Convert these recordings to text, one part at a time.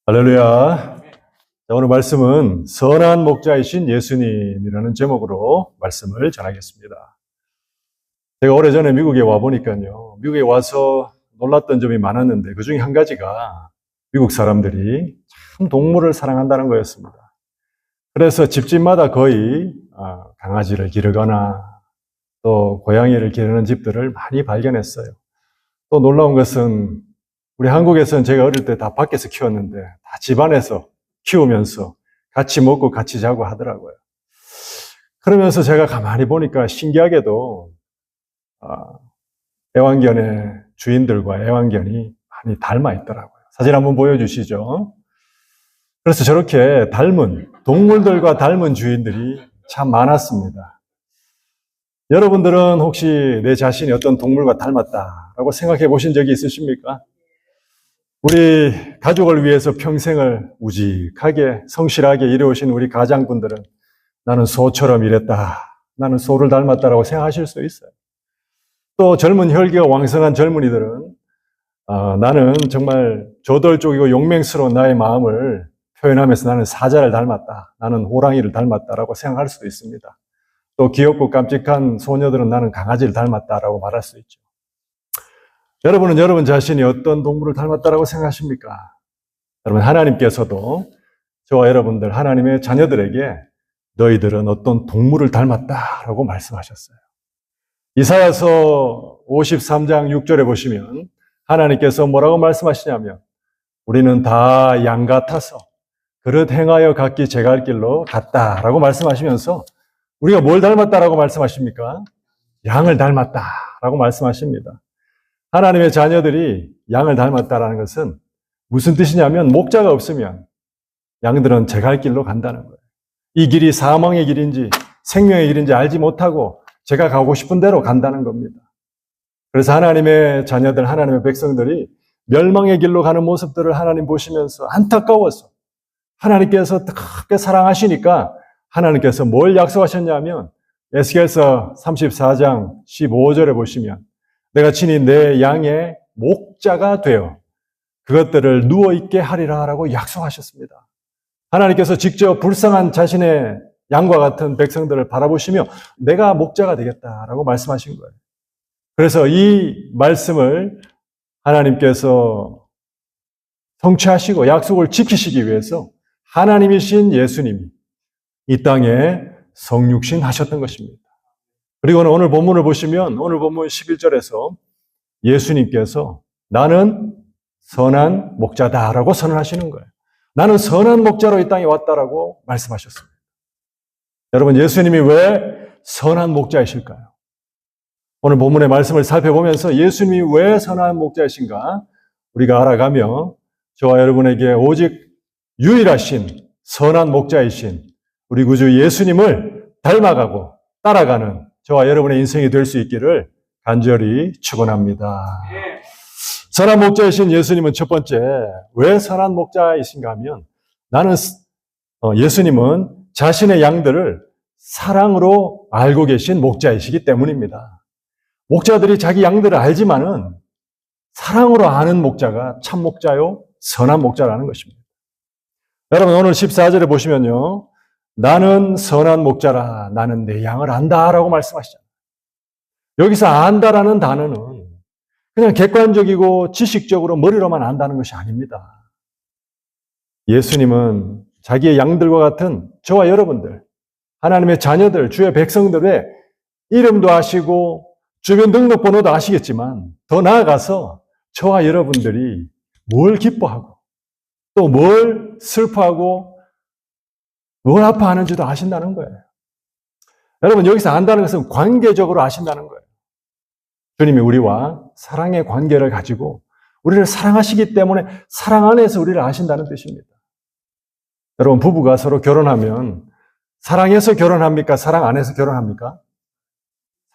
할렐루야. 자, 오늘 말씀은 선한 목자이신 예수님이라는 제목으로 말씀을 전하겠습니다. 제가 오래전에 미국에 와보니까요. 미국에 와서 놀랐던 점이 많았는데 그 중에 한 가지가 미국 사람들이 참 동물을 사랑한다는 거였습니다. 그래서 집집마다 거의 강아지를 기르거나 또 고양이를 기르는 집들을 많이 발견했어요. 또 놀라운 것은 우리 한국에서는 제가 어릴 때 다 밖에서 키웠는데 다 집안에서 키우면서 같이 먹고 같이 자고 하더라고요. 그러면서 제가 가만히 보니까 신기하게도 애완견의 주인들과 애완견이 많이 닮아 있더라고요. 사진 한번 보여주시죠. 그래서 저렇게 동물들과 닮은 주인들이 참 많았습니다. 여러분들은 혹시 내 자신이 어떤 동물과 닮았다라고 생각해 보신 적이 있으십니까? 우리 가족을 위해서 평생을 우직하게 성실하게 일해오신 우리 가장분들은 나는 소처럼 일했다, 나는 소를 닮았다라고 생각하실 수 있어요. 또 젊은 혈기가 왕성한 젊은이들은 나는 정말 저돌적이고 용맹스러운 나의 마음을 표현하면서 나는 사자를 닮았다, 나는 호랑이를 닮았다라고 생각할 수도 있습니다. 또 귀엽고 깜찍한 소녀들은 나는 강아지를 닮았다라고 말할 수 있죠. 여러분은 여러분 자신이 어떤 동물을 닮았다라고 생각하십니까? 여러분, 하나님께서도 저와 여러분들 하나님의 자녀들에게 너희들은 어떤 동물을 닮았다라고 말씀하셨어요. 이사야서 53장 6절에 보시면 하나님께서 뭐라고 말씀하시냐면 우리는 다 양 같아서 그릇 행하여 각기 제갈 길로 갔다라고 말씀하시면서 우리가 뭘 닮았다라고 말씀하십니까? 양을 닮았다라고 말씀하십니다. 하나님의 자녀들이 양을 닮았다라는 것은 무슨 뜻이냐면 목자가 없으면 양들은 제갈 길로 간다는 거예요. 이 길이 사망의 길인지 생명의 길인지 알지 못하고 제가 가고 싶은 대로 간다는 겁니다. 그래서 하나님의 자녀들, 하나님의 백성들이 멸망의 길로 가는 모습들을 하나님 보시면서 안타까워서 하나님께서 크게 사랑하시니까 하나님께서 뭘 약속하셨냐면 에스겔서 34장 15절에 보시면 내가 친히 내 양의 목자가 되어 그것들을 누워있게 하리라 라고 약속하셨습니다. 하나님께서 직접 불쌍한 자신의 양과 같은 백성들을 바라보시며 내가 목자가 되겠다라고 말씀하신 거예요. 그래서 이 말씀을 하나님께서 성취하시고 약속을 지키시기 위해서 하나님이신 예수님이 이 땅에 성육신 하셨던 것입니다. 그리고 오늘 본문을 보시면 오늘 본문 11절에서 예수님께서 나는 선한 목자다라고 선언하시는 거예요. 나는 선한 목자로 이 땅에 왔다라고 말씀하셨습니다. 여러분, 예수님이 왜 선한 목자이실까요? 오늘 본문의 말씀을 살펴보면서 예수님이 왜 선한 목자이신가 우리가 알아가며 저와 여러분에게 오직 유일하신 선한 목자이신 우리 구주 예수님을 닮아가고 따라가는 저와 여러분의 인생이 될 수 있기를 간절히 축원합니다. 선한 목자이신 예수님은 첫 번째 왜 선한 목자이신가 하면 예수님은 자신의 양들을 사랑으로 알고 계신 목자이시기 때문입니다. 목자들이 자기 양들을 알지만은 사랑으로 아는 목자가 참 목자요 선한 목자라는 것입니다. 여러분, 오늘 14절에 보시면요, 나는 선한 목자라 나는 내 양을 안다라고 말씀하시잖아요. 여기서 안다라는 단어는 그냥 객관적이고 지식적으로 머리로만 안다는 것이 아닙니다. 예수님은 자기의 양들과 같은 저와 여러분들, 하나님의 자녀들, 주의 백성들의 이름도 아시고 주변 등록번호도 아시겠지만 더 나아가서 저와 여러분들이 뭘 기뻐하고 또 뭘 슬퍼하고 뭘 아파하는지도 아신다는 거예요. 여러분, 여기서 안다는 것은 관계적으로 아신다는 거예요. 주님이 우리와 사랑의 관계를 가지고 우리를 사랑하시기 때문에 사랑 안에서 우리를 아신다는 뜻입니다. 여러분, 부부가 서로 결혼하면 사랑해서 결혼합니까? 사랑 안에서 결혼합니까?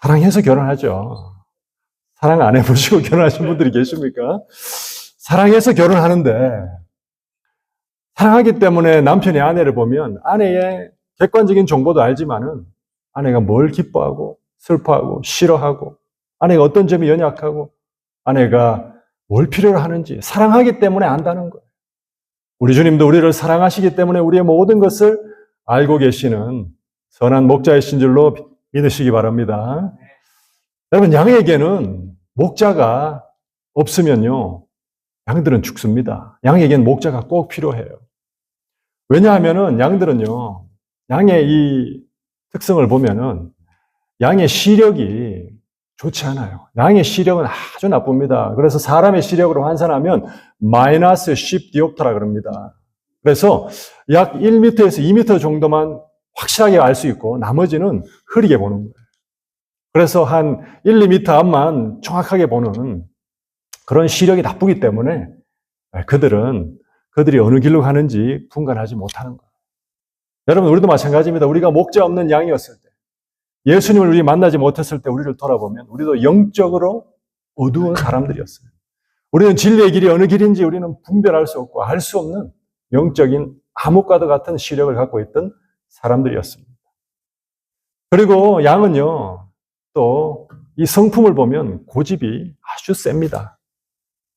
사랑해서 결혼하죠. 사랑 안 해보시고 결혼하신 분들이 계십니까? 사랑해서 결혼하는데 사랑하기 때문에 남편이 아내를 보면 아내의 객관적인 정보도 알지만은 아내가 뭘 기뻐하고 슬퍼하고 싫어하고 아내가 어떤 점이 연약하고 아내가 뭘 필요로 하는지 사랑하기 때문에 안다는 거예요. 우리 주님도 우리를 사랑하시기 때문에 우리의 모든 것을 알고 계시는 선한 목자이신 줄로 믿으시기 바랍니다. 여러분, 양에게는 목자가 없으면요, 양들은 죽습니다. 양에게는 목자가 꼭 필요해요. 왜냐하면은 양들은요, 양의 이 특성을 보면은 양의 시력이 좋지 않아요. 양의 시력은 아주 나쁩니다. 그래서 사람의 시력으로 환산하면 마이너스 10디옵트라 그럽니다. 그래서 약 1m에서 2m 정도만 확실하게 알 수 있고 나머지는 흐리게 보는 거예요. 그래서 한 1, 2m 앞만 정확하게 보는 그런 시력이 나쁘기 때문에 그들이 어느 길로 가는지 분간하지 못하는 거예요. 여러분, 우리도 마찬가지입니다. 우리가 목자 없는 양이었을 때, 예수님을 우리 만나지 못했을 때 우리를 돌아보면 우리도 영적으로 어두운 사람들이었어요. 우리는 진리의 길이 어느 길인지 우리는 분별할 수 없고 알 수 없는 영적인 암흑과도 같은 시력을 갖고 있던 사람들이었습니다. 그리고 양은요, 또 이 성품을 보면 고집이 아주 셉니다.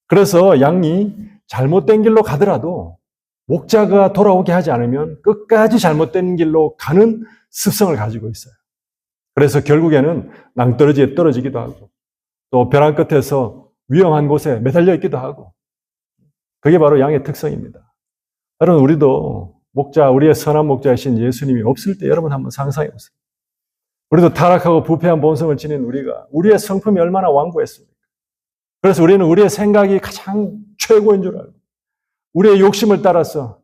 그래서 양이 잘못된 길로 가더라도 목자가 돌아오게 하지 않으면 끝까지 잘못된 길로 가는 습성을 가지고 있어요. 그래서 결국에는 낭떠러지에 떨어지기도 하고 또 벼랑 끝에서 위험한 곳에 매달려 있기도 하고, 그게 바로 양의 특성입니다. 여러분, 우리도 우리의 선한 목자이신 예수님이 없을 때 여러분 한번 상상해 보세요. 우리도 타락하고 부패한 본성을 지닌 우리의 성품이 얼마나 완고했습니까? 그래서 우리는 우리의 생각이 가장 최고인 줄 알고 우리의 욕심을 따라서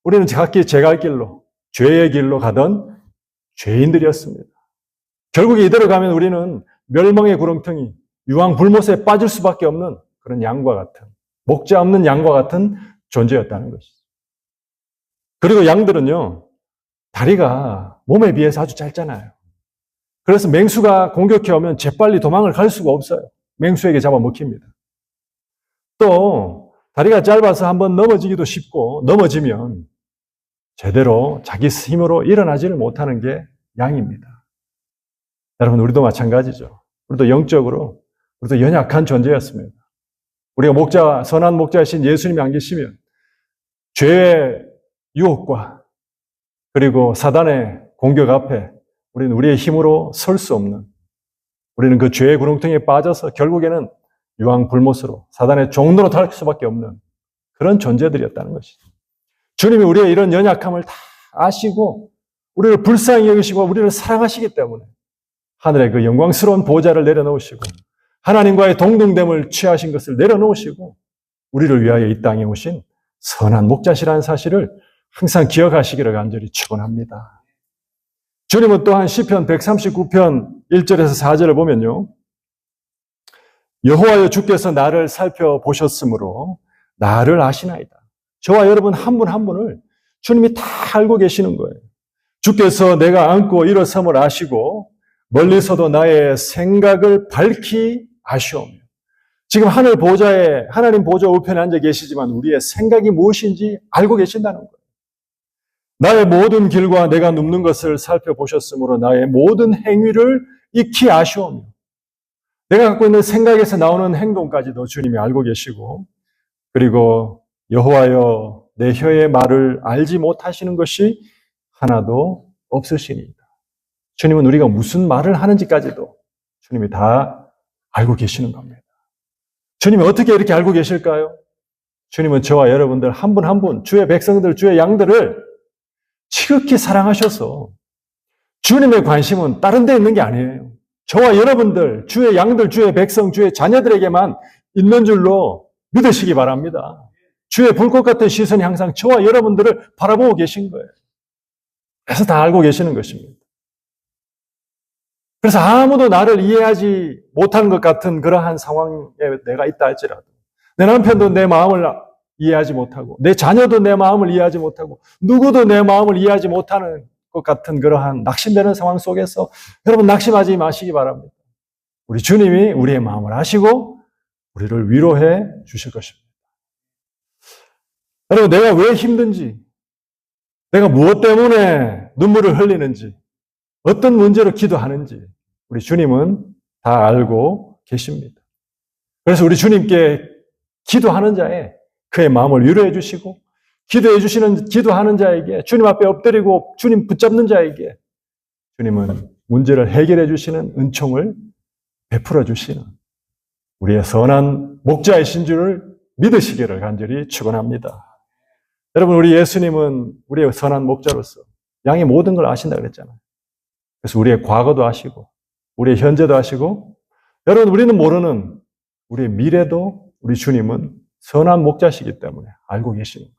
우리는 각기 제 갈 길로, 죄의 길로 가던 죄인들이었습니다. 결국에 이대로 가면 우리는 멸망의 구렁텅이, 유황불못에 빠질 수밖에 없는 그런 양과 같은, 목자 없는 양과 같은 존재였다는 것이죠. 그리고 양들은요, 다리가 몸에 비해서 아주 짧잖아요. 그래서 맹수가 공격해 오면 재빨리 도망을 갈 수가 없어요. 맹수에게 잡아먹힙니다. 또 다리가 짧아서 한번 넘어지기도 쉽고, 넘어지면 제대로 자기 힘으로 일어나지를 못하는 게 양입니다. 여러분, 우리도 마찬가지죠. 우리도 영적으로 우리도 연약한 존재였습니다. 우리가 선한 목자이신 예수님이 안 계시면 죄의 유혹과 그리고 사단의 공격 앞에 우리는 우리의 힘으로 설 수 없는, 우리는 그 죄의 구렁텅이에 빠져서 결국에는 유황불못으로 사단의 종로로 탈 수밖에 없는 그런 존재들이었다는 것이죠. 주님이 우리의 이런 연약함을 다 아시고 우리를 불쌍히 여기시고 우리를 사랑하시기 때문에 하늘의 그 영광스러운 보좌를 내려놓으시고 하나님과의 동등됨을 취하신 것을 내려놓으시고 우리를 위하여 이 땅에 오신 선한 목자시라는 사실을 항상 기억하시기를 간절히 축원합니다. 주님은 또한 시편 139편 1절에서 4절을 보면요, 여호와여 주께서 나를 살펴보셨으므로 나를 아시나이다. 저와 여러분 한 분 한 분을 주님이 다 알고 계시는 거예요. 주께서 내가 앉고 일어섬을 아시고 멀리서도 나의 생각을 밝히 아시오며. 지금 하나님 보좌 우편에 앉아 계시지만 우리의 생각이 무엇인지 알고 계신다는 거예요. 나의 모든 길과 내가 눕는 것을 살펴보셨으므로 나의 모든 행위를 익히 아시오며. 내가 갖고 있는 생각에서 나오는 행동까지도 주님이 알고 계시고, 그리고 여호와여 내 혀의 말을 알지 못하시는 것이 하나도 없으시니이다. 주님은 우리가 무슨 말을 하는지까지도 주님이 다 알고 계시는 겁니다. 주님이 어떻게 이렇게 알고 계실까요? 주님은 저와 여러분들 한 분 한 분, 주의 백성들, 주의 양들을 지극히 사랑하셔서 주님의 관심은 다른 데 있는 게 아니에요. 저와 여러분들, 주의 양들, 주의 백성, 주의 자녀들에게만 있는 줄로 믿으시기 바랍니다. 주의 불꽃 같은 시선이 항상 저와 여러분들을 바라보고 계신 거예요. 그래서 다 알고 계시는 것입니다. 그래서 아무도 나를 이해하지 못하는 것 같은 그러한 상황에 내가 있다 할지라도, 내 남편도 내 마음을 이해하지 못하고, 내 자녀도 내 마음을 이해하지 못하고, 누구도 내 마음을 이해하지 못하는 것 같은 그러한 낙심되는 상황 속에서 여러분 낙심하지 마시기 바랍니다. 우리 주님이 우리의 마음을 아시고 우리를 위로해 주실 것입니다. 여러분, 내가 왜 힘든지, 내가 무엇 때문에 눈물을 흘리는지, 어떤 문제로 기도하는지 우리 주님은 다 알고 계십니다. 그래서 우리 주님께 기도하는 자에 그의 마음을 위로해 주시고 기도해 주시는, 기도하는 자에게, 주님 앞에 엎드리고 주님 붙잡는 자에게 주님은 문제를 해결해 주시는 은총을 베풀어 주시는 우리의 선한 목자이신 줄을 믿으시기를 간절히 축원합니다. 여러분, 우리 예수님은 우리의 선한 목자로서 양의 모든 걸 아신다 그랬잖아요. 그래서 우리의 과거도 아시고 우리의 현재도 아시고, 여러분, 우리는 모르는 우리의 미래도 우리 주님은 선한 목자시기 때문에 알고 계시는 거예요.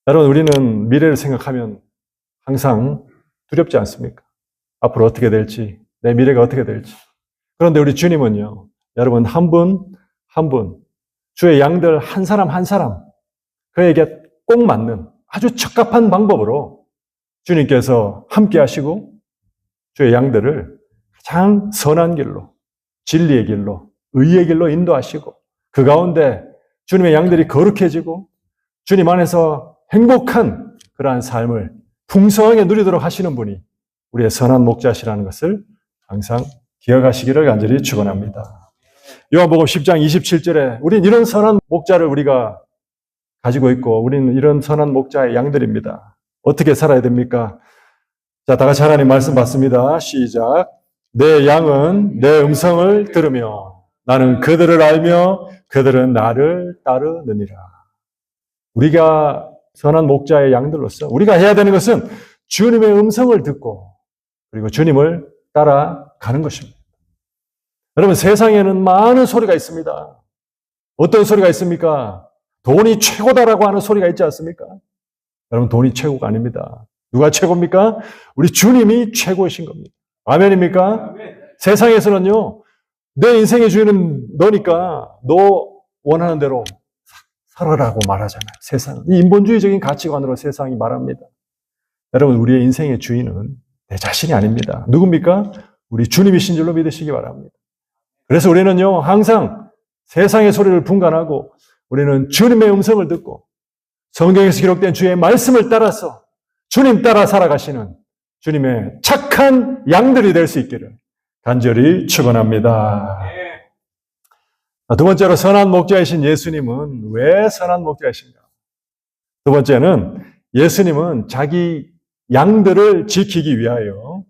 여러분, 우리는 미래를 생각하면 항상 두렵지 않습니까? 앞으로 어떻게 될지, 내 미래가 어떻게 될지. 그런데 우리 주님은요, 여러분, 한 분 한 분, 주의 양들 한 사람 한 사람, 그에게 꼭 맞는 아주 적합한 방법으로 주님께서 함께 하시고 주의 양들을 가장 선한 길로, 진리의 길로, 의의 길로 인도하시고, 그 가운데 주님의 양들이 거룩해지고 주님 안에서 행복한 그러한 삶을 풍성하게 누리도록 하시는 분이 우리의 선한 목자시라는 것을 항상 기억하시기를 간절히 축원합니다. 요한복음 10장 27절에 우린 이런 선한 목자를 우리가 가지고 있고 우리는 이런 선한 목자의 양들입니다. 어떻게 살아야 됩니까? 자, 다 같이 하나님 말씀 받습니다. 시작. 내 양은 내 음성을 들으며 나는 그들을 알며 그들은 나를 따르느니라. 우리가 선한 목자의 양들로서 우리가 해야 되는 것은 주님의 음성을 듣고 그리고 주님을 따라가는 것입니다. 여러분, 세상에는 많은 소리가 있습니다. 어떤 소리가 있습니까? 돈이 최고다라고 하는 소리가 있지 않습니까? 여러분, 돈이 최고가 아닙니다. 누가 최고입니까? 우리 주님이 최고이신 겁니다. 아멘입니까? 아멘. 세상에서는요, 내 인생의 주인은 너니까 너 원하는 대로 살아라고 말하잖아요. 세상은. 이 인본주의적인 가치관으로 세상이 말합니다. 여러분, 우리의 인생의 주인은 내 자신이 아닙니다. 누굽니까? 우리 주님이신 줄로 믿으시기 바랍니다. 그래서 우리는요, 항상 세상의 소리를 분간하고 우리는 주님의 음성을 듣고 성경에서 기록된 주의 말씀을 따라서 주님 따라 살아가시는 주님의 착한 양들이 될 수 있기를 간절히 축원합니다. 두 번째로, 선한 목자이신 예수님은 왜 선한 목자이신가? 두 번째는 예수님은 자기 양들을 지키기 위하여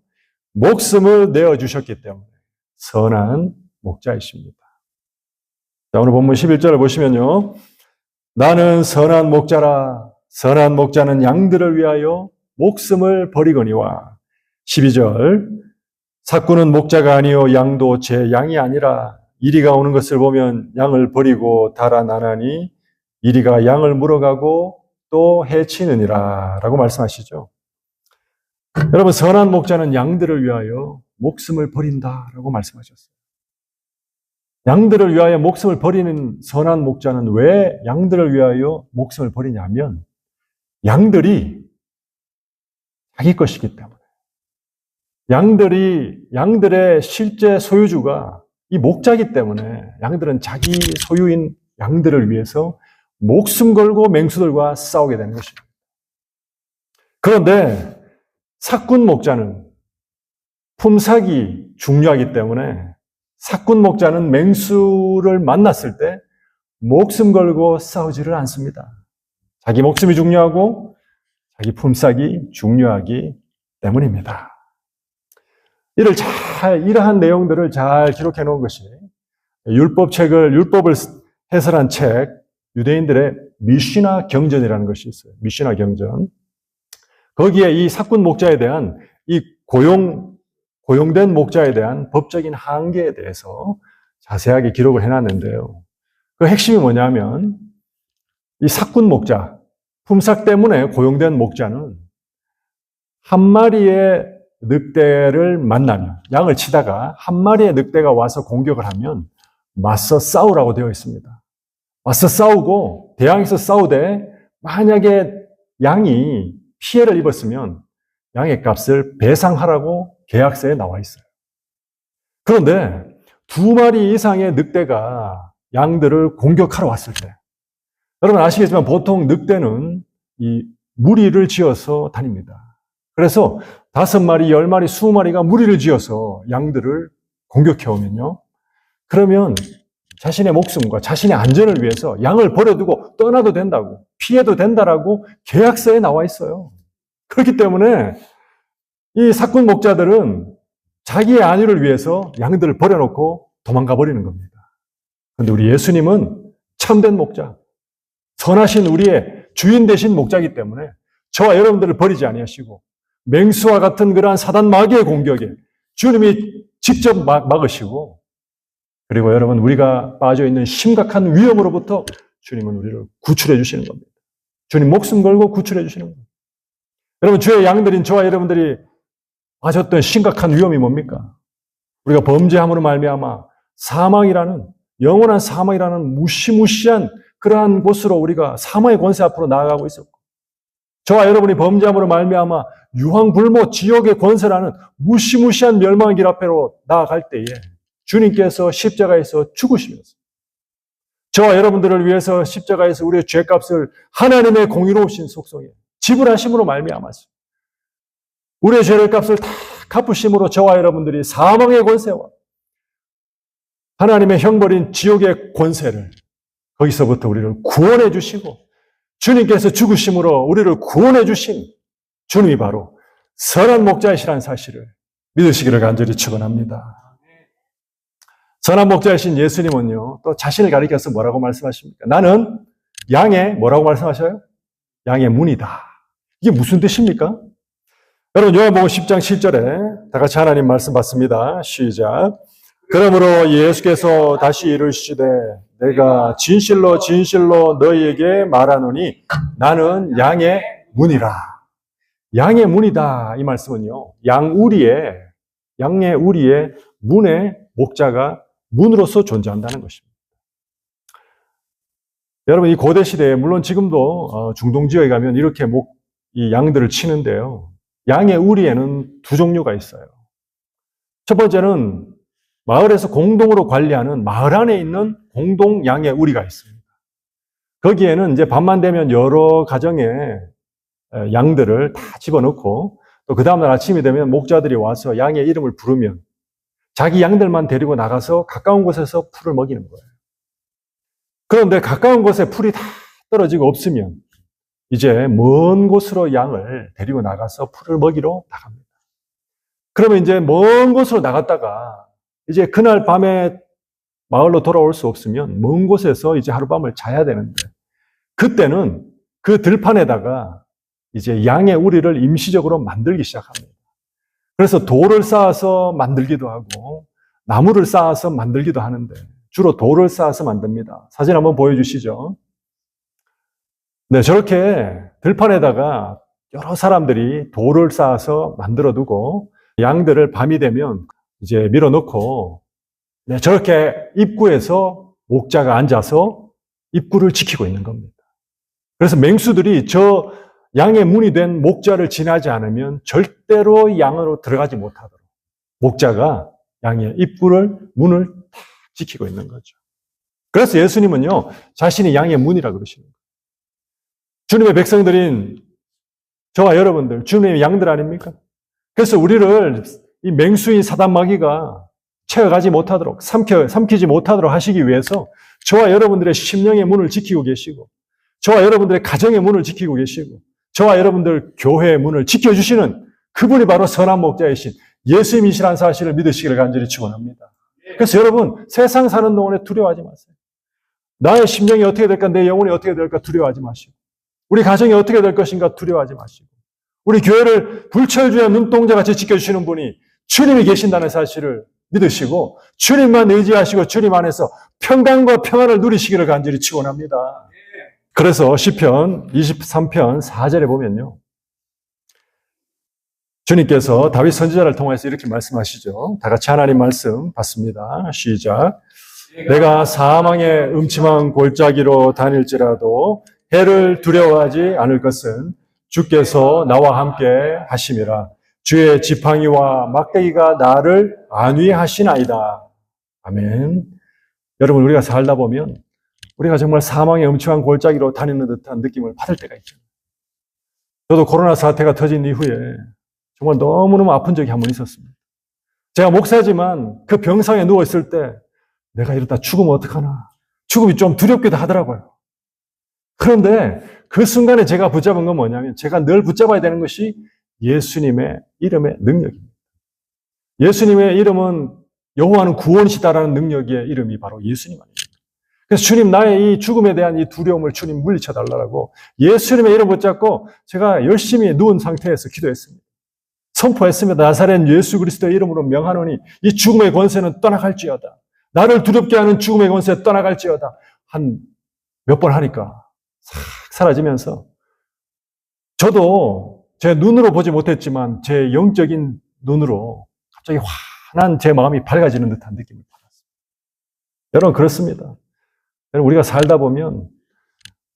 목숨을 내어주셨기 때문에 선한 목자이십니다. 자, 오늘 본문 11절을 보시면요. 나는 선한 목자라. 선한 목자는 양들을 위하여 목숨을 버리거니와. 12절. 삭구는 목자가 아니요 양도 제 양이 아니라 이리가 오는 것을 보면 양을 버리고 달아나나니 이리가 양을 물어가고 또 해치느니라 라고 말씀하시죠. 여러분, 선한 목자는 양들을 위하여 목숨을 버린다라고 말씀하셨어요. 양들을 위하여 목숨을 버리는 선한 목자는 왜 양들을 위하여 목숨을 버리냐면 양들이 자기 것이기 때문에. 양들의 실제 소유주가 이 목자이기 때문에 양들은 자기 소유인 양들을 위해서 목숨 걸고 맹수들과 싸우게 되는 것입니다. 그런데 삭군 목자는 품삯이 중요하기 때문에 삭군 목자는 맹수를 만났을 때 목숨 걸고 싸우지를 않습니다. 자기 목숨이 중요하고 자기 품삯이 중요하기 때문입니다. 이러한 내용들을 잘 기록해 놓은 것이 율법을 해설한 책, 유대인들의 미시나 경전이라는 것이 있어요. 미시나 경전. 거기에 이 삭군 목자에 대한 이 고용된 목자에 대한 법적인 한계에 대해서 자세하게 기록을 해놨는데요. 그 핵심이 뭐냐면 이 삭군 목자, 품삯 때문에 고용된 목자는 한 마리의 늑대를 만나면, 양을 치다가 한 마리의 늑대가 와서 공격을 하면 맞서 싸우라고 되어 있습니다. 맞서 싸우고 대항해서 싸우되 만약에 양이 피해를 입었으면 양의 값을 배상하라고 계약서에 나와 있어요. 그런데 두 마리 이상의 늑대가 양들을 공격하러 왔을 때, 여러분 아시겠지만 보통 늑대는 이 무리를 지어서 다닙니다. 그래서 5마리, 10마리, 20마리가 무리를 지어서 양들을 공격해 오면요. 그러면 자신의 목숨과 자신의 안전을 위해서 양을 버려두고 떠나도 된다고, 피해도 된다라고 계약서에 나와 있어요. 그렇기 때문에 이 사꾼 목자들은 자기의 안위를 위해서 양들을 버려놓고 도망가 버리는 겁니다. 그런데 우리 예수님은 참된 목자, 선하신 우리의 주인 되신 목자이기 때문에 저와 여러분들을 버리지 아니하시고 맹수와 같은 그러한 사단 마귀의 공격에 주님이 직접 막으시고, 그리고 여러분, 우리가 빠져 있는 심각한 위험으로부터 주님은 우리를 구출해 주시는 겁니다. 주님 목숨 걸고 구출해 주시는 겁니다. 여러분, 주의 양들인 저와 여러분들이 빠졌던 심각한 위험이 뭡니까? 우리가 범죄함으로 말미암아 사망이라는, 영원한 사망이라는 무시무시한 그러한 곳으로 우리가 사망의 권세 앞으로 나아가고 있었고, 저와 여러분이 범죄함으로 말미암아 유황불모 지옥의 권세라는 무시무시한 멸망의 길 앞으로 나아갈 때에 주님께서 십자가에서 죽으시면서 저와 여러분들을 위해서 십자가에서 우리의 죄값을 하나님의 공의로우신 속성에 지불하심으로 말미암았습니다. 우리의 죄의 값을 다 갚으심으로 저와 여러분들이 사망의 권세와 하나님의 형벌인 지옥의 권세를 거기서부터 우리를 구원해 주시고, 주님께서 죽으심으로 우리를 구원해 주신 주님이 바로 선한 목자이시라는 사실을 믿으시기를 간절히 축원합니다. 선한 목자이신 예수님은요, 또 자신을 가리켜서 뭐라고 말씀하십니까? 나는 양의, 뭐라고 말씀하셔요? 양의 문이다. 이게 무슨 뜻입니까? 여러분, 요한복음 10장 7절에 다 같이 하나님 말씀 받습니다. 시작. 그러므로 예수께서 다시 이르시되 내가 진실로 진실로 너희에게 말하노니 나는 양의 문이라. 양의 문이다. 이 말씀은요, 양의 우리의 문의 목자가 문으로서 존재한다는 것입니다. 여러분, 이 고대 시대에, 물론 지금도 중동 지역에 가면 이렇게 이 양들을 치는데요, 양의 우리에는 두 종류가 있어요. 첫 번째는 마을에서 공동으로 관리하는 마을 안에 있는 공동 양의 우리가 있습니다. 거기에는 이제 밤만 되면 여러 가정의 양들을 다 집어넣고, 또 그 다음날 아침이 되면 목자들이 와서 양의 이름을 부르면 자기 양들만 데리고 나가서 가까운 곳에서 풀을 먹이는 거예요. 그런데 가까운 곳에 풀이 다 떨어지고 없으면 이제 먼 곳으로 양을 데리고 나가서 풀을 먹이러 나갑니다. 그러면 이제 먼 곳으로 나갔다가 이제 그날 밤에 마을로 돌아올 수 없으면 먼 곳에서 이제 하룻밤을 자야 되는데, 그때는 그 들판에다가 이제 양의 우리를 임시적으로 만들기 시작합니다. 그래서 돌을 쌓아서 만들기도 하고 나무를 쌓아서 만들기도 하는데 주로 돌을 쌓아서 만듭니다. 사진 한번 보여주시죠. 네, 저렇게 들판에다가 여러 사람들이 돌을 쌓아서 만들어두고 양들을 밤이 되면 이제 밀어넣고, 네, 저렇게 입구에서 목자가 앉아서 입구를 지키고 있는 겁니다. 그래서 맹수들이 저 양의 문이 된 목자를 지나지 않으면 절대로 양으로 들어가지 못하도록 목자가 양의 문을 다 지키고 있는 거죠. 그래서 예수님은요, 자신이 양의 문이라고 그러시는 거예요. 주님의 백성들인 저와 여러분들, 주님의 양들 아닙니까? 그래서 우리를 이 맹수인 사단 마귀가 채워가지 못하도록, 삼키지 못하도록 하시기 위해서 저와 여러분들의 심령의 문을 지키고 계시고, 저와 여러분들의 가정의 문을 지키고 계시고, 저와 여러분들 교회의 문을 지켜주시는 그분이 바로 선한 목자이신 예수님이시라는 사실을 믿으시기를 간절히 축원합니다. 그래서 여러분, 세상 사는 동안에 두려워하지 마세요. 나의 심령이 어떻게 될까, 내 영혼이 어떻게 될까 두려워하지 마시고, 우리 가정이 어떻게 될 것인가 두려워하지 마시고, 우리 교회를 불철주야 눈동자같이 지켜주시는 분이 주님이 계신다는 사실을 믿으시고 주님만 의지하시고 주님 안에서 평강과 평안을 누리시기를 간절히 축원합니다. 그래서 시편 23편 4절에 보면요, 주님께서 다윗 선지자를 통해서 이렇게 말씀하시죠. 다 같이 하나님 말씀 받습니다. 시작. 내가 사망의 음침한 골짜기로 다닐지라도 해를 두려워하지 않을 것은 주께서 나와 함께 하심이라. 주의 지팡이와 막대기가 나를 안위하시나이다. 아멘. 여러분, 우리가 살다 보면 우리가 정말 사망의 음침한 골짜기로 다니는 듯한 느낌을 받을 때가 있죠. 저도 코로나 사태가 터진 이후에 정말 너무너무 아픈 적이 한 번 있었습니다. 제가 목사지만 그 병상에 누워있을 때 내가 이러다 죽으면 어떡하나. 죽음이 좀 두렵기도 하더라고요. 그런데 그 순간에 제가 붙잡은 건 뭐냐면 제가 늘 붙잡아야 되는 것이 예수님의 이름의 능력입니다. 예수님의 이름은 여호와는 구원이시다라는 능력의 이름이 바로 예수님 아닙니까? 그래서 주님 나의 이 죽음에 대한 이 두려움을 주님 물리쳐 달라고 예수님의 이름 붙잡고 제가 열심히 누운 상태에서 기도했습니다. 선포했습니다. 나사렛 예수 그리스도의 이름으로 명하노니 이 죽음의 권세는 떠나갈지어다. 나를 두렵게 하는 죽음의 권세 떠나갈지어다. 한 몇 번 하니까 싹 사라지면서 저도 제 눈으로 보지 못했지만 제 영적인 눈으로 갑자기 환한 제 마음이 밝아지는 듯한 느낌을 받았습니다. 여러분 그렇습니다. 여러분 우리가 살다 보면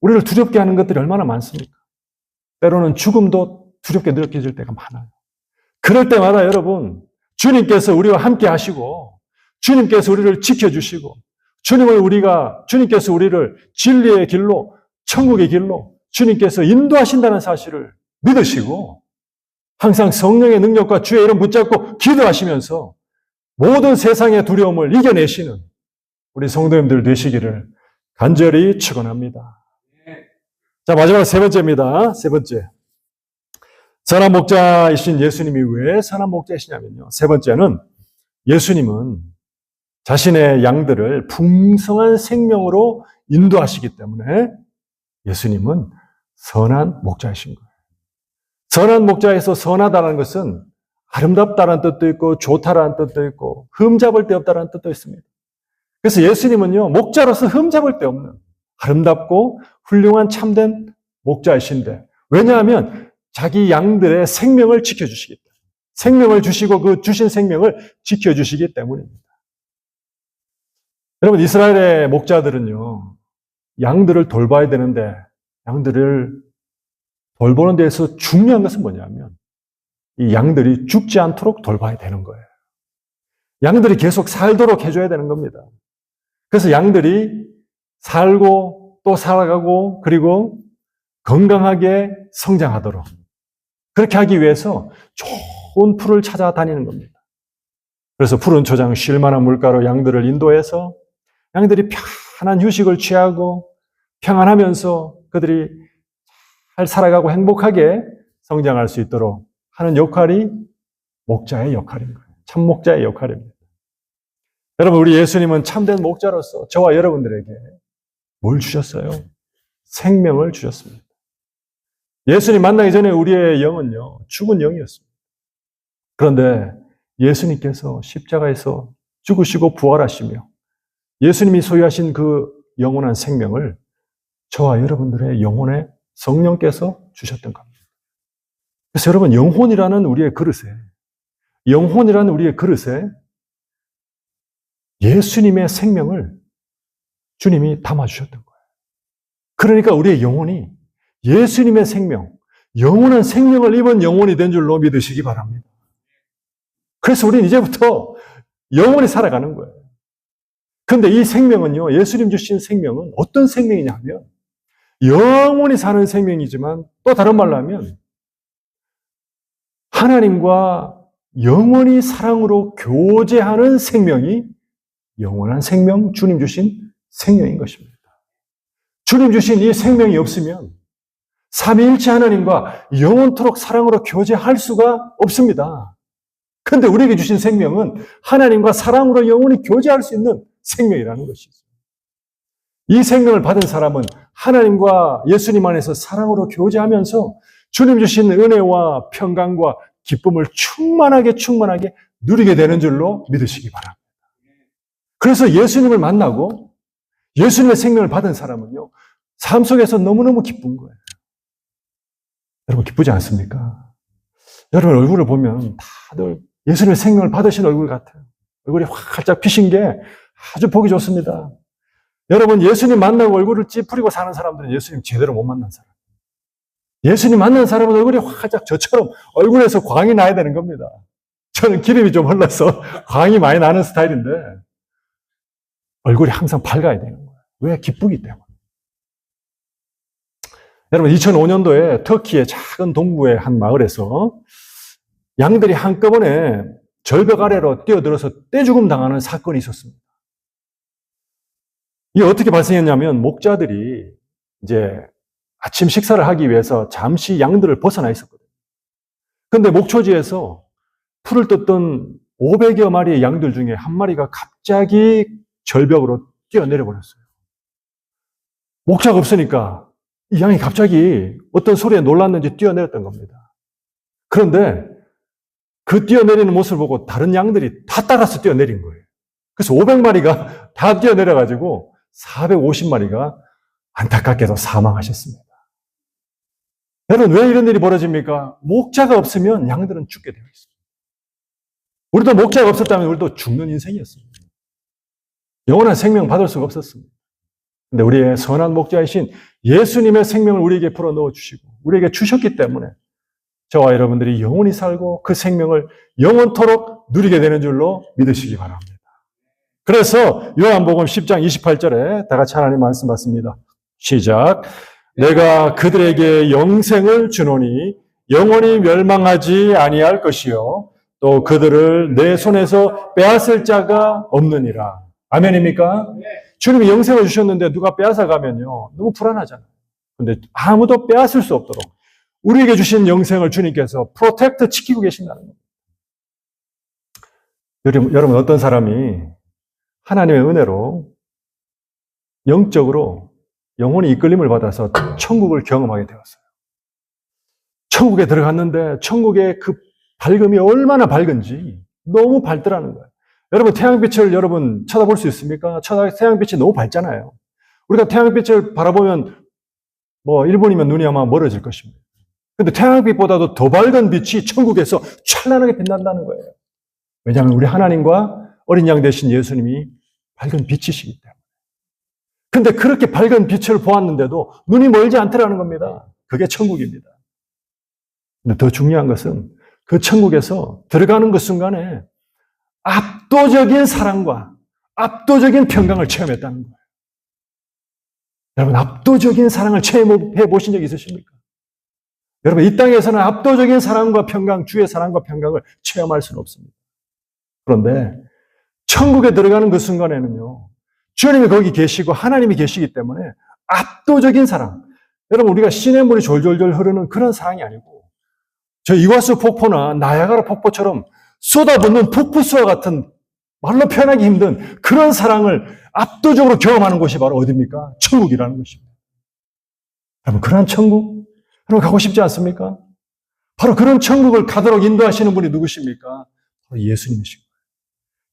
우리를 두렵게 하는 것들이 얼마나 많습니까? 때로는 죽음도 두렵게 느껴질 때가 많아요. 그럴 때마다 여러분 주님께서 우리와 함께 하시고 주님께서 우리를 지켜주시고 주님께서 우리를 진리의 길로 천국의 길로 주님께서 인도하신다는 사실을 믿으시고 항상 성령의 능력과 주의 이름 붙잡고 기도하시면서 모든 세상의 두려움을 이겨내시는 우리 성도님들 되시기를 간절히 축원합니다. 자, 마지막 세 번째입니다. 세 번째. 선한 목자이신 예수님이 왜 선한 목자이시냐면요. 세 번째는 예수님은 자신의 양들을 풍성한 생명으로 인도하시기 때문에 예수님은 선한 목자이신 거예요. 선한 목자에서 선하다는 것은 아름답다는 뜻도 있고 좋다라는 뜻도 있고 흠잡을 데 없다는 뜻도 있습니다. 그래서 예수님은요, 목자로서 흠잡을 데 없는 아름답고 훌륭한 참된 목자이신데 왜냐하면 자기 양들의 생명을 지켜주시기 때문에 생명을 주시고 그 주신 생명을 지켜주시기 때문입니다. 여러분 이스라엘의 목자들은요 양들을 돌봐야 되는데 양들을 돌보는 데서 중요한 것은 뭐냐면 이 양들이 죽지 않도록 돌봐야 되는 거예요. 양들이 계속 살도록 해줘야 되는 겁니다. 그래서 양들이 살고 또 살아가고 그리고 건강하게 성장하도록 그렇게 하기 위해서 좋은 풀을 찾아다니는 겁니다. 그래서 푸른 초장 쉴 만한 물가로 양들을 인도해서 양들이 편안한 휴식을 취하고 평안하면서 그들이 잘 살아가고 행복하게 성장할 수 있도록 하는 역할이 목자의 역할인 거예요. 참 목자의 역할입니다. 여러분 우리 예수님은 참된 목자로서 저와 여러분들에게 뭘 주셨어요? 생명을 주셨습니다. 예수님 만나기 전에 우리의 영은요 죽은 영이었습니다. 그런데 예수님께서 십자가에서 죽으시고 부활하시며 예수님이 소유하신 그 영원한 생명을 저와 여러분들의 영혼에 성령께서 주셨던 겁니다. 그래서 여러분 영혼이라는 우리의 그릇에 예수님의 생명을 주님이 담아주셨던 거예요. 그러니까 우리의 영혼이 예수님의 생명, 영원한 생명을 입은 영혼이 된 줄로 믿으시기 바랍니다. 그래서 우리는 이제부터 영원히 살아가는 거예요. 그런데 이 생명은요, 예수님 주신 생명은 어떤 생명이냐 하면 영원히 사는 생명이지만 또 다른 말로 하면 하나님과 영원히 사랑으로 교제하는 생명이 영원한 생명, 주님 주신 생명인 것입니다. 주님 주신 이 생명이 없으면 삼위일체 하나님과 영원토록 사랑으로 교제할 수가 없습니다. 그런데 우리에게 주신 생명은 하나님과 사랑으로 영원히 교제할 수 있는 생명이라는 것이죠. 이 생명을 받은 사람은 하나님과 예수님 안에서 사랑으로 교제하면서 주님 주신 은혜와 평강과 기쁨을 충만하게 누리게 되는 줄로 믿으시기 바랍니다. 그래서 예수님을 만나고 예수님의 생명을 받은 사람은요, 삶 속에서 너무너무 기쁜 거예요. 여러분 기쁘지 않습니까? 여러분 얼굴을 보면 다들 예수님의 생명을 받으신 얼굴 같아요. 얼굴이 활짝 피신 게 아주 보기 좋습니다. 여러분 예수님 만나고 얼굴을 찌푸리고 사는 사람들은 예수님 제대로 못 만난 사람. 예수님 만난 사람은 얼굴이 활짝 저처럼 얼굴에서 광이 나야 되는 겁니다. 저는 기름이 좀 흘러서 광이 많이 나는 스타일인데 얼굴이 항상 밝아야 되는 거예요. 왜? 기쁘기 때문에. 여러분 2005년도에 터키의 작은 동부의 한 마을에서 양들이 한꺼번에 절벽 아래로 뛰어들어서 떼죽음 당하는 사건이 있었습니다. 이게 어떻게 발생했냐면 목자들이 이제 아침 식사를 하기 위해서 잠시 양들을 벗어나 있었거든요. 그런데 목초지에서 풀을 뜯던 500여 마리의 양들 중에 한 마리가 갑자기 절벽으로 뛰어내려 버렸어요. 목자가 없으니까 이 양이 갑자기 어떤 소리에 놀랐는지 뛰어내렸던 겁니다. 그런데 그 뛰어내리는 모습을 보고 다른 양들이 다 따라서 뛰어내린 거예요. 그래서 500마리가 다 뛰어내려가지고 450마리가 안타깝게도 사망하셨습니다. 여러분, 왜 이런 일이 벌어집니까? 목자가 없으면 양들은 죽게 되어 있습니다. 우리도 목자가 없었다면 우리도 죽는 인생이었습니다. 영원한 생명 받을 수가 없었습니다. 근데 우리의 선한 목자이신 예수님의 생명을 우리에게 불어넣어 주시고 우리에게 주셨기 때문에 저와 여러분들이 영원히 살고 그 생명을 영원토록 누리게 되는 줄로 믿으시기 바랍니다. 그래서 요한복음 10장 28절에 다 같이 하나님 말씀 받습니다. 시작. 내가 그들에게 영생을 주노니 영원히 멸망하지 아니할 것이요 또 그들을 내 손에서 빼앗을 자가 없느니라. 아멘입니까? 주님이 영생을 주셨는데 누가 빼앗아 가면요 너무 불안하잖아요. 그런데 아무도 빼앗을 수 없도록 우리에게 주신 영생을 주님께서 프로텍트 지키고 계신다는 겁니다. 여러분 어떤 사람이 하나님의 은혜로 영적으로 영혼이 이끌림을 받아서 천국을 경험하게 되었어요. 천국에 들어갔는데 천국의 그 밝음이 얼마나 밝은지 너무 밝더라는 거예요. 여러분 태양빛을 여러분 쳐다볼 수 있습니까? 태양빛이 너무 밝잖아요. 우리가 태양빛을 바라보면 뭐 1분이면 눈이 아마 멀어질 것입니다. 근데 태양빛보다도 더 밝은 빛이 천국에서 찬란하게 빛난다는 거예요. 왜냐하면 우리 하나님과 어린 양 되신 예수님이 밝은 빛이시기 때문에. 근데 그렇게 밝은 빛을 보았는데도 눈이 멀지 않더라는 겁니다. 그게 천국입니다. 근데 더 중요한 것은 그 천국에서 들어가는 그 순간에 압도적인 사랑과 압도적인 평강을 체험했다는 거예요. 여러분 압도적인 사랑을 체험해 보신 적 있으십니까? 여러분 이 땅에서는 압도적인 사랑과 평강, 주의 사랑과 평강을 체험할 수는 없습니다. 그런데 천국에 들어가는 그 순간에는요. 주님이 거기 계시고 하나님이 계시기 때문에 압도적인 사랑. 여러분 우리가 시냇물이 졸졸졸 흐르는 그런 사랑이 아니고 저 이과수 폭포나 나야가라 폭포처럼 쏟아붓는 폭포수와 같은 말로 표현하기 힘든 그런 사랑을 압도적으로 경험하는 곳이 바로 어디입니까? 천국이라는 것입니다. 여러분 그런 천국? 여러분 가고 싶지 않습니까? 바로 그런 천국을 가도록 인도하시는 분이 누구십니까? 바로 예수님이시고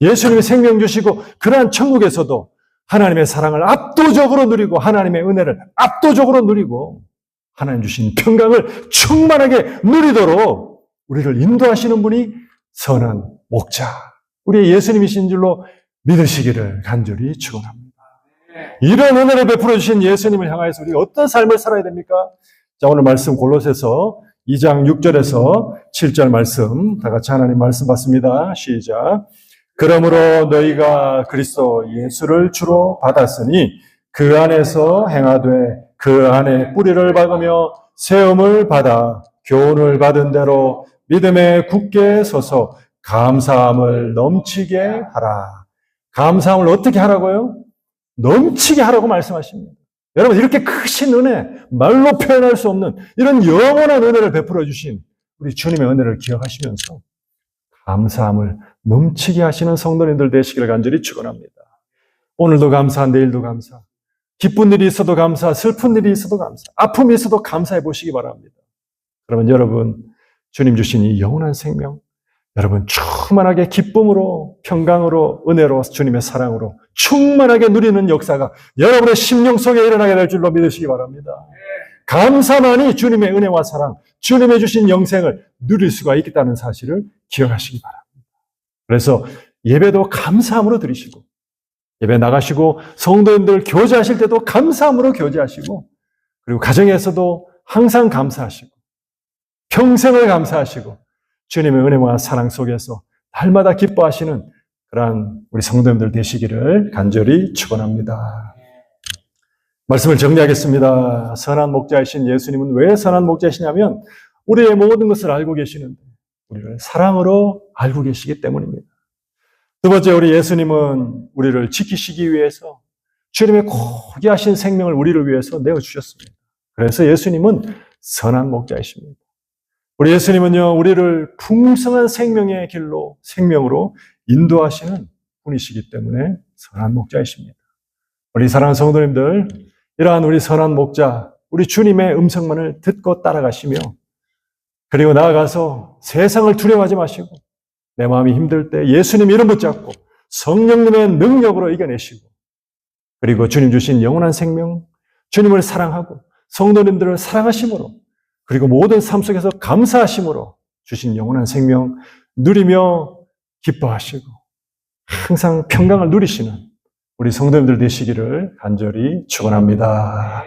예수님이 생명 주시고 그러한 천국에서도 하나님의 사랑을 압도적으로 누리고 하나님의 은혜를 압도적으로 누리고 하나님 주신 평강을 충만하게 누리도록 우리를 인도하시는 분이 선한 목자, 우리의 예수님이신 줄로 믿으시기를 간절히 축원합니다. 이런 은혜를 베풀어 주신 예수님을 향하여서 우리가 어떤 삶을 살아야 됩니까? 자, 오늘 말씀 골로새서 2장 6절에서 7절 말씀 다 같이 하나님 말씀 받습니다. 시작. 그러므로 너희가 그리스도 예수를 주로 받았으니 그 안에서 행하되 그 안에 뿌리를 박으며 세움을 받아 교훈을 받은 대로 믿음에 굳게 서서 감사함을 넘치게 하라. 감사함을 어떻게 하라고요? 넘치게 하라고 말씀하십니다. 여러분 이렇게 크신 은혜, 말로 표현할 수 없는 이런 영원한 은혜를 베풀어 주신 우리 주님의 은혜를 기억하시면서 감사함을 넘치게 하시는 성도님들 되시기를 간절히 축원합니다. 오늘도 감사, 내일도 감사, 기쁜 일이 있어도 감사, 슬픈 일이 있어도 감사, 아픔이 있어도 감사해 보시기 바랍니다. 그러면 여러분 주님 주신 이 영원한 생명, 여러분 충만하게 기쁨으로, 평강으로, 은혜로, 주님의 사랑으로 충만하게 누리는 역사가 여러분의 심령 속에 일어나게 될 줄로 믿으시기 바랍니다. 감사만이 주님의 은혜와 사랑, 주님의 주신 영생을 누릴 수가 있다는 사실을 기억하시기 바랍니다. 그래서 예배도 감사함으로 드리시고 예배 나가시고 성도님들 교제하실 때도 감사함으로 교제하시고 그리고 가정에서도 항상 감사하시고 평생을 감사하시고 주님의 은혜와 사랑 속에서 날마다 기뻐하시는 그러한 우리 성도님들 되시기를 간절히 축원합니다. 말씀을 정리하겠습니다. 선한 목자이신 예수님은 왜 선한 목자이시냐면 우리의 모든 것을 알고 계시는데 우리를 사랑으로 알고 계시기 때문입니다. 두 번째, 우리 예수님은 우리를 지키시기 위해서 주님의 고귀하신 생명을 우리를 위해서 내어주셨습니다. 그래서 예수님은 선한 목자이십니다. 우리 예수님은요, 우리를 풍성한 생명의 길로, 생명으로 인도하시는 분이시기 때문에 선한 목자이십니다. 우리 사랑하는 성도님들, 이러한 우리 선한 목자, 우리 주님의 음성만을 듣고 따라가시며, 그리고 나아가서 세상을 두려워하지 마시고, 내 마음이 힘들 때 예수님 이름 붙잡고 성령님의 능력으로 이겨내시고, 그리고 주님 주신 영원한 생명, 주님을 사랑하고 성도님들을 사랑하심으로, 그리고 모든 삶 속에서 감사하심으로 주신 영원한 생명 누리며 기뻐하시고 항상 평강을 누리시는 우리 성도님들 되시기를 간절히 축원합니다.